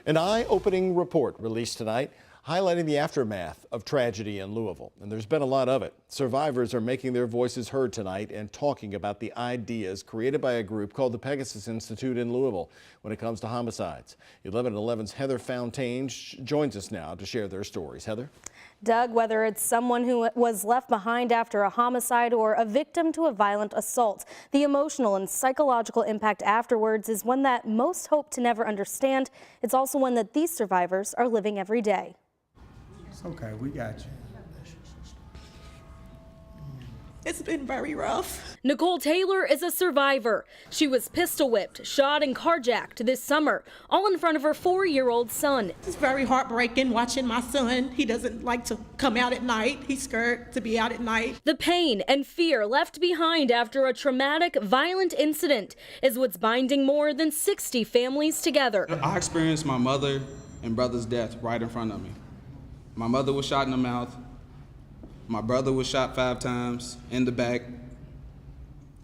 An eye-opening report released tonight highlighting the aftermath of tragedy in Louisville. And there's been a lot of it. Survivors are making their voices heard tonight and talking about the ideas created by a group called the Pegasus Institute in Louisville when it comes to homicides. 11 at 11's Heather Fountaine joins us now to share their stories. Heather? Doug, whether it's someone who was left behind after a homicide or a victim to a violent assault, the emotional and psychological impact afterwards is one that most hope to never understand. It's also one that these survivors are living every day. It's okay, we got you. It's been very rough. Nicole Taylor is a survivor. She was pistol whipped, shot, and carjacked this summer, all in front of her 4-year-old son. It's very heartbreaking watching my son. He doesn't like to come out at night. He's scared to be out at night. The pain and fear left behind after a traumatic, violent incident is what's binding more than 60 families together. I experienced my mother and brother's death right in front of me. My mother was shot in the mouth. My brother was shot 5 times in the back.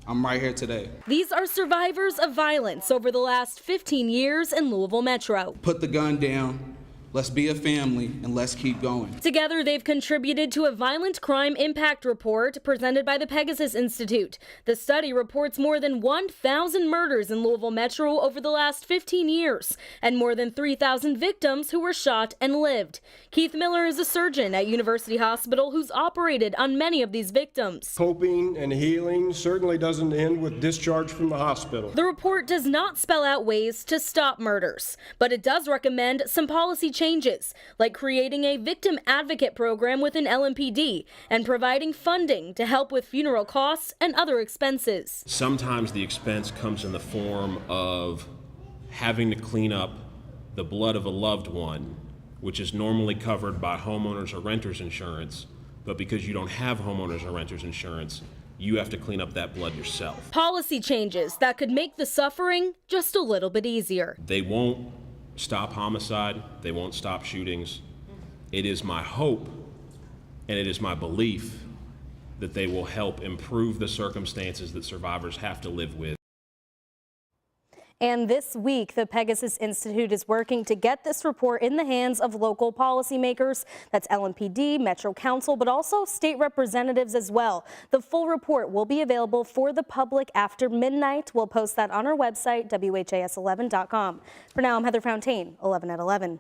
I'm right here today. These are survivors of violence over the last 15 years in Louisville Metro. Put the gun down. Let's be a family and let's keep going. Together, they've contributed to a violent crime impact report presented by the Pegasus Institute. The study reports more than 1,000 murders in Louisville Metro over the last 15 years and more than 3,000 victims who were shot and lived. Keith Miller is a surgeon at University Hospital who's operated on many of these victims. Coping and healing certainly doesn't end with discharge from the hospital. The report does not spell out ways to stop murders, but it does recommend some policy changes, like creating a victim advocate program within LMPD and providing funding to help with funeral costs and other expenses. Sometimes the expense comes in the form of having to clean up the blood of a loved one, which is normally covered by homeowners or renters insurance, but because you don't have homeowners or renters insurance, you have to clean up that blood yourself. Policy changes that could make the suffering just a little bit easier. They won't stop homicide, they won't stop shootings. It is my hope and it is my belief that they will help improve the circumstances that survivors have to live with. And this week, the Pegasus Institute is working to get this report in the hands of local policymakers. That's LMPD, Metro Council, but also state representatives as well. The full report will be available for the public after midnight. We'll post that on our website, WHAS11.com. For now, I'm Heather Fountaine, 11 at 11.